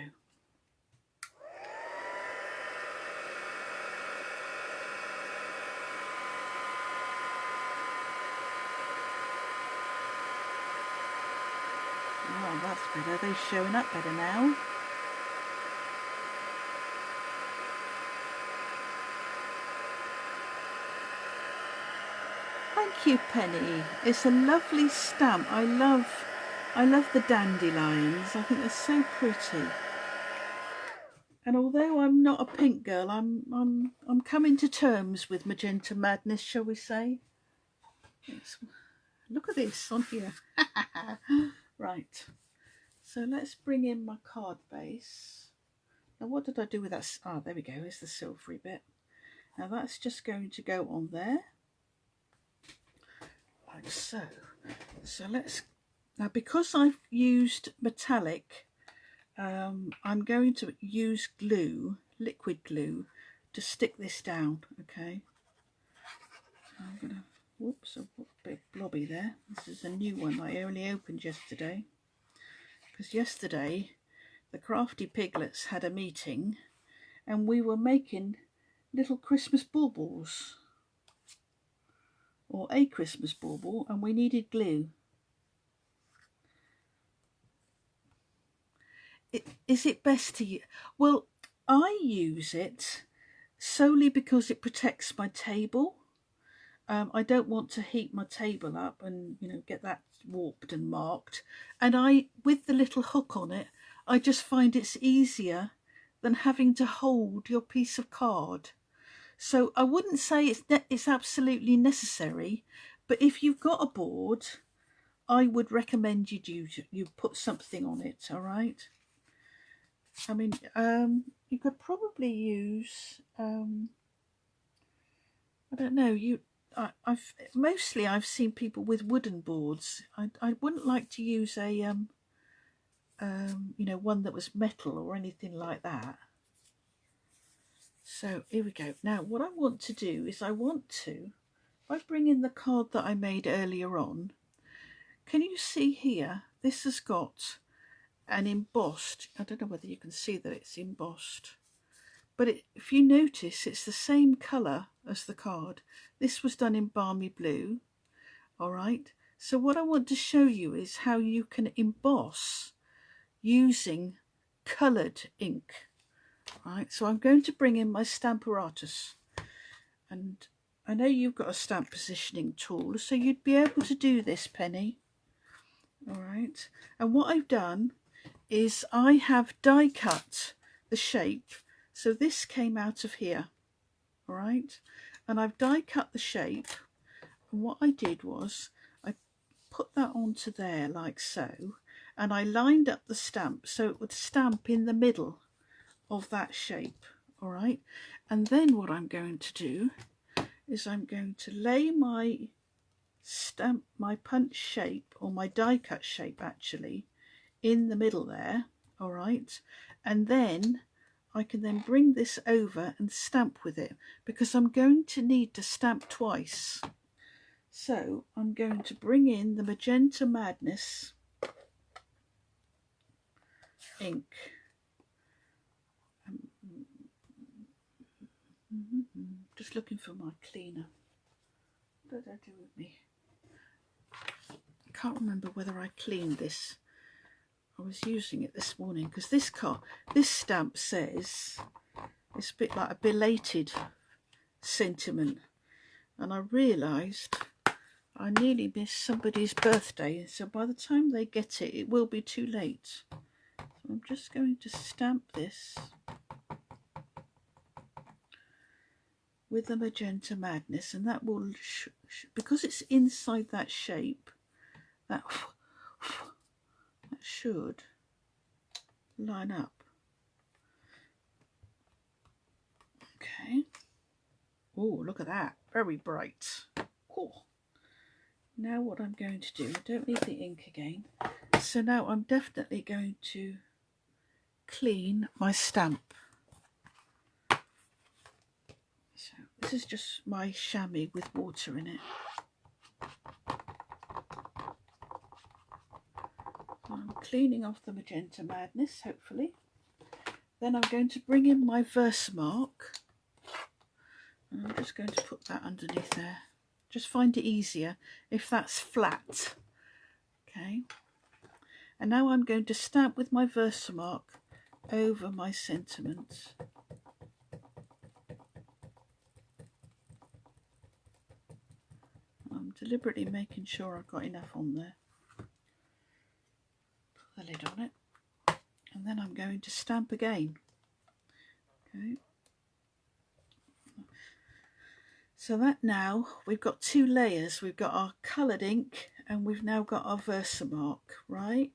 Oh, that's better. They're showing up better now. Thank you, Penny. It's a lovely stamp. I love the dandelions. I think they're so pretty. And although I'm not a pink girl, I'm coming to terms with magenta madness, shall we say? Look at this on here. Right. So let's bring in my card base. Now what did I do with that? Ah, there we go. Here's the silvery bit. Now that's just going to go on there. Like so. So let's, now because I've used metallic, I'm going to use glue, liquid glue, to stick this down. Okay. So I'm gonna, whoops, a big blobby there. This is a new one I only opened yesterday, because yesterday the crafty piglets had a meeting and we were making little Christmas baubles, or a Christmas bauble, and we needed glue. Is it best to use? Well, I use it solely because it protects my table. I don't want to heat my table up and, you know, get that warped and marked. And with the little hook on it, I just find it's easier than having to hold your piece of card. So I wouldn't say it's absolutely necessary, but if you've got a board, I would recommend you put something on it. All right. I mean, you could probably use, I don't know, I've seen people with wooden boards. I wouldn't like to use a you know, one that was metal or anything like that. So here we go. Now what I want to do is if I bring in the card that I made earlier on, can you see here, this has got an embossed, I don't know whether you can see that it's embossed, but if you notice, it's the same colour as the card. This was done in balmy blue. All right. So what I want to show you is how you can emboss using coloured ink. Right. So I'm going to bring in my Stamparatus, and I know you've got a stamp positioning tool, so you'd be able to do this, Penny. All right. And what I've done is I have die cut the shape. So this came out of here, all right, and I've die cut the shape, and what I did was I put that onto there like so, and I lined up the stamp so it would stamp in the middle of that shape, all right. And then what I'm going to do is I'm going to lay my stamp, my punch shape, or my die cut shape actually, in the middle there, all right, and then I can then bring this over and stamp with it, because I'm going to need to stamp twice. So I'm going to bring in the Magenta Madness ink. Just looking for my cleaner. What did I do with me? I can't remember whether I cleaned this. I was using it this morning because this stamp says, it's a bit like a belated sentiment, and I realised I nearly missed somebody's birthday, so by the time they get it, it will be too late. So I'm just going to stamp this with the Magenta Madness, and that will, because it's inside that shape, that should line up. Okay. Oh, look at that. Very bright. Cool. Now what I'm going to do, I don't need the ink again. So now I'm definitely going to clean my stamp. So this is just my chamois with water in it. I'm cleaning off the Magenta Madness, hopefully. Then I'm going to bring in my Versamark, and I'm just going to put that underneath there. Just find it easier if that's flat. Okay. And now I'm going to stamp with my Versamark over my sentiment. I'm deliberately making sure I've got enough on there. Put the lid on it. And then I'm going to stamp again. Okay. So that now we've got two layers. We've got our coloured ink and we've now got our Versamark, right?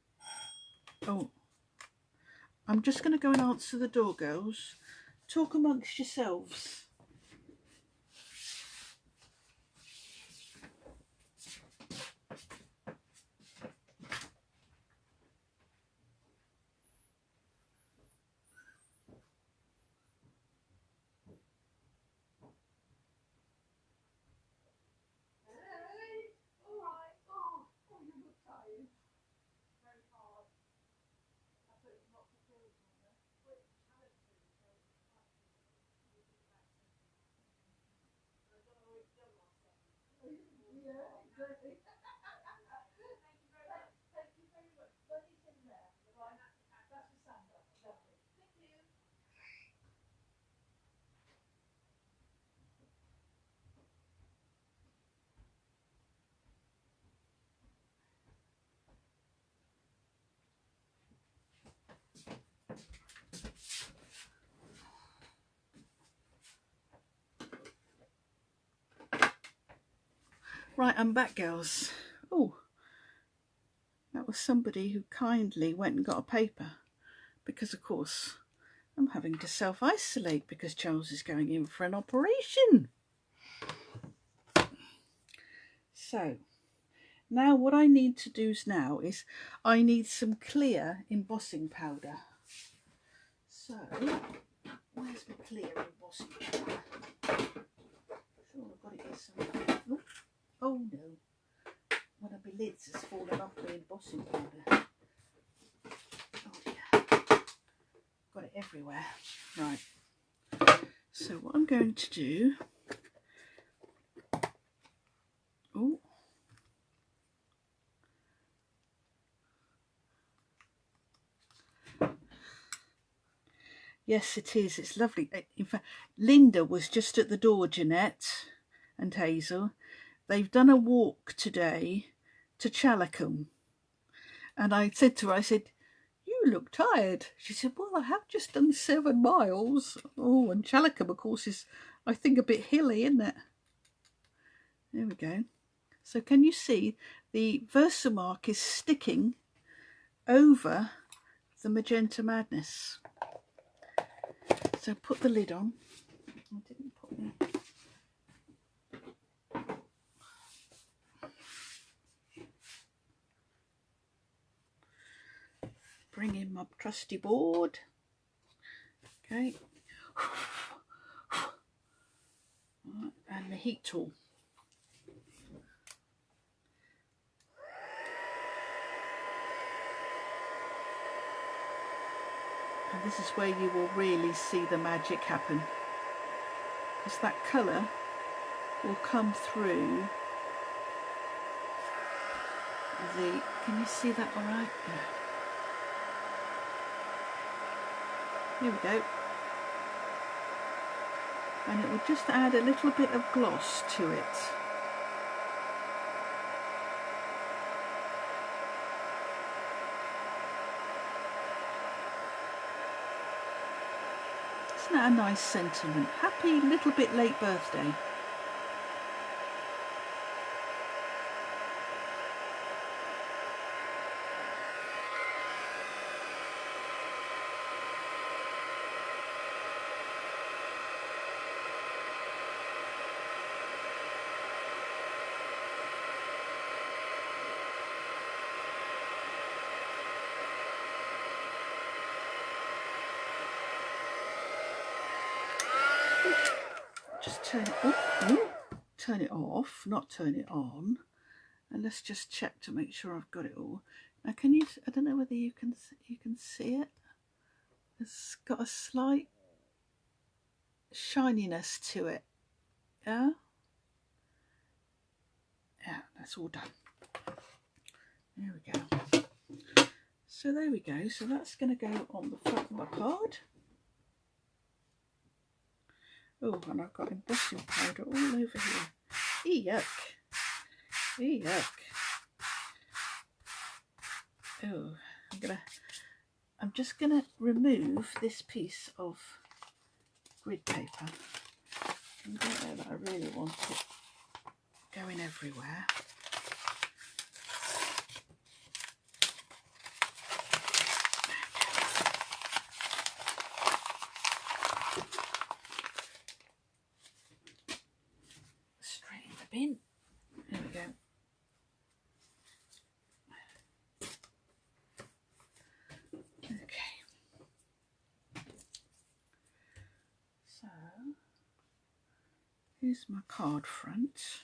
Oh, I'm just going to go and answer the door, girls. Talk amongst yourselves. Right, I'm back, girls. Oh, that was somebody who kindly went and got a paper, because of course I'm having to self-isolate because Charles is going in for an operation. So now what I need to do now is I need some clear embossing powder. So where's my clear embossing powder? Sure, I've got it here somewhere. Oh no, one of my lids has fallen off the embossing powder. Oh dear, got it everywhere. Right, so what I'm going to do, oh, yes it is, it's lovely. In fact, Linda was just at the door, Jeanette and Hazel. They've done a walk today to Chalacombe. And I said to her, I said, you look tired. She said, well, I have just done 7 miles. Oh, and Chalacombe, of course, is, I think, a bit hilly, isn't it? There we go. So can you see the Versamark is sticking over the Magenta Madness. So put the lid on. I didn't put the... Bring in my trusty board. Okay. And the heat tool. And this is where you will really see the magic happen, because that colour will come through the, can you see that all right? Yeah. Here we go. And it will just add a little bit of gloss to it. Isn't that a nice sentiment? Happy little bit late birthday. Just turn it off, turn it off, not turn it on, and let's just check to make sure I've got it all. Now, can you? I don't know whether you can see it. It's got a slight shininess to it. Yeah, yeah, that's all done. There we go. So there we go. So that's going to go on the front of my card. Oh, and I've got embossing powder all over here. Yuck. Yuck. Oh, I'm just gonna remove this piece of grid paper. I don't know that I really want it going everywhere. Straight in the bin. There we go. Here's my card front.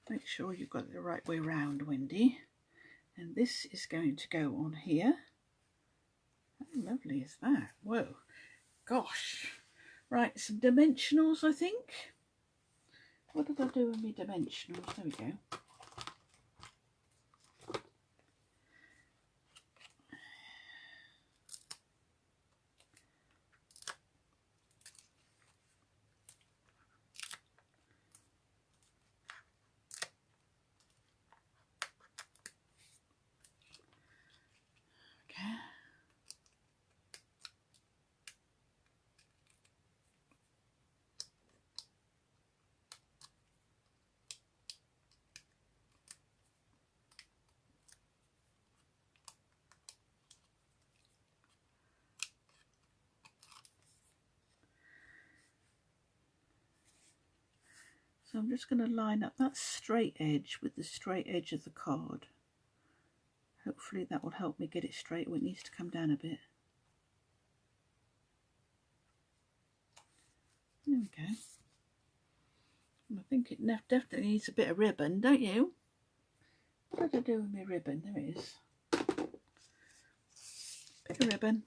Make sure you've got it the right way round, Wendy. And this is going to go on here. How lovely is that? Whoa, gosh. Right, some dimensionals, I think. What did I do with my dimensionals? There we go. So I'm just going to line up that straight edge with the straight edge of the card. Hopefully that will help me get it straight. Oh, it needs to come down a bit. There we go. I think it definitely needs a bit of ribbon, don't you? What did I do with my ribbon? There it is. Bit of ribbon.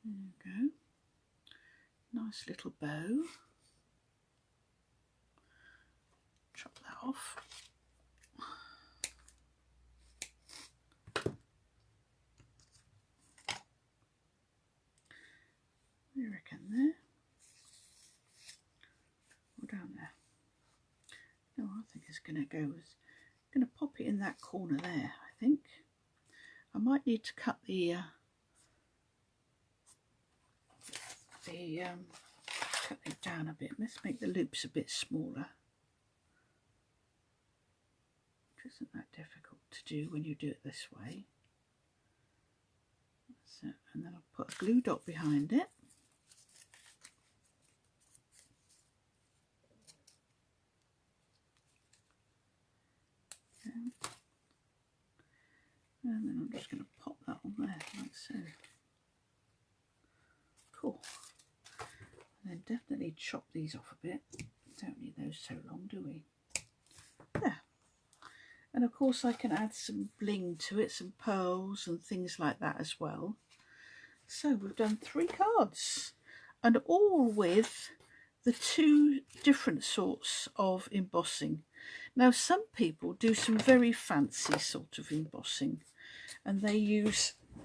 There we go. Nice little bow. Chop that off. I reckon there. Or down there. No, I think it's going to go as, going to pop it in that corner there, I think. I might need to cut cut it down a bit. Let's make the loops a bit smaller. Which isn't that difficult to do when you do it this way. That's it. And then I'll put a glue dot behind it. Okay. And then I'm just going to pop that on there, like so. Cool. And then definitely chop these off a bit. Don't need those so long, do we? There. And of course I can add some bling to it, some pearls and things like that as well. So we've done 3 cards, and all with the 2 different sorts of embossing. Now some people do some very fancy sort of embossing, and they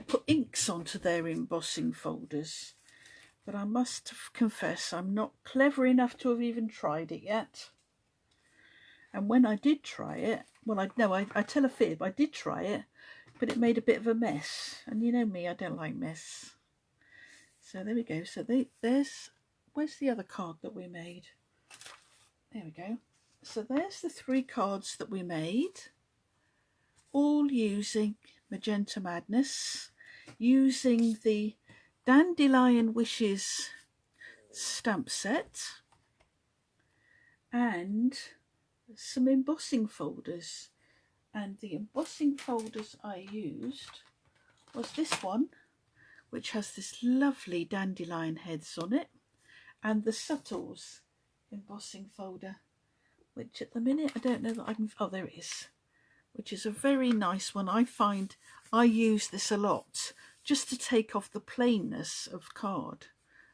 put inks onto their embossing folders. But I must confess I'm not clever enough to have even tried it yet. And when I did try it, well, I tell a fib, I did try it, but it made a bit of a mess. And you know me, I don't like mess. So there we go. So where's the other card that we made? There we go. So there's the 3 cards that we made, all using Magenta Madness, using the Dandelion Wishes stamp set and some embossing folders. And the embossing folders I used was this one, which has this lovely dandelion heads on it, and the Subtles embossing folder, which at the minute I don't know that I can, oh there it is, which is a very nice one. I find I use this a lot just to take off the plainness of card,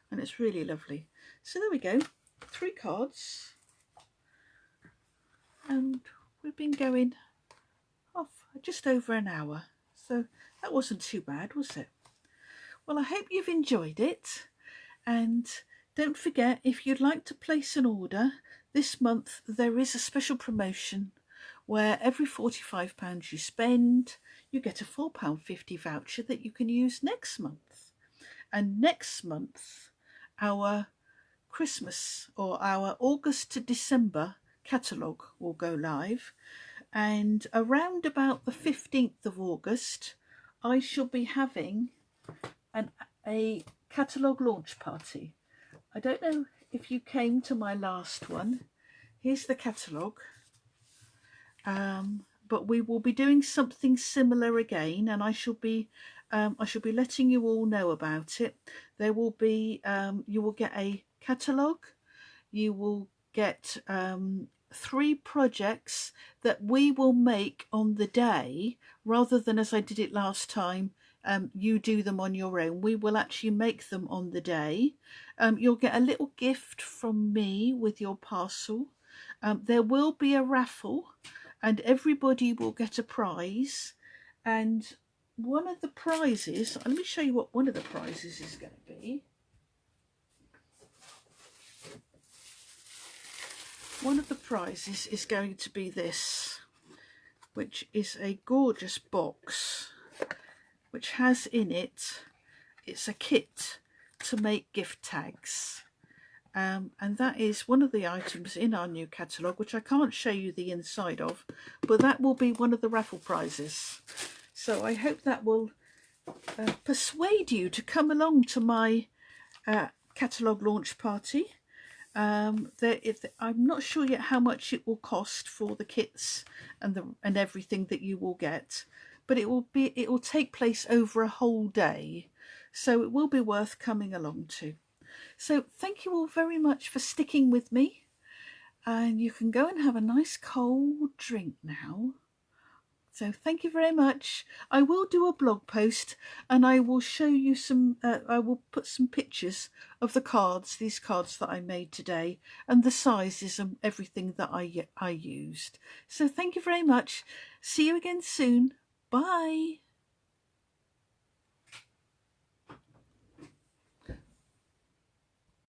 and it's really lovely. So there we go, 3 cards, and we've been going off just over an hour, so that wasn't too bad, was it? Well, I hope you've enjoyed it, and don't forget, if you'd like to place an order this month, there is a special promotion where every £45 you spend, you get a £4.50 voucher that you can use next month. And next month, our Christmas or our August to December catalogue will go live. And around about the 15th of August, I shall be having a catalogue launch party. I don't know if you came to my last one. Here's the catalogue. But we will be doing something similar again, and I shall be letting you all know about it. There will be you will get a catalogue, you will get 3 projects that we will make on the day, rather than as I did it last time, you do them on your own. We will actually make them on the day. You'll get a little gift from me with your parcel. There will be a raffle, and everybody will get a prize. And one of the prizes, let me show you what one of the prizes is going to be. One of the prizes is going to be this, which is a gorgeous box, which has in it, it's a kit to make gift tags. and that is one of the items in our new catalogue, which I can't show you the inside of, but that will be one of the raffle prizes. So I hope that will persuade you to come along to my catalogue launch party. I'm not sure yet how much it will cost for the kits and everything that you will get, but it will take place over a whole day, so it will be worth coming along to. So thank you all very much for sticking with me, and you can go and have a nice cold drink now. So thank you very much. I will do a blog post and I will show you some, I will put some pictures of the cards, these cards that I made today, and the sizes and everything that I used. So thank you very much. See you again soon. Bye.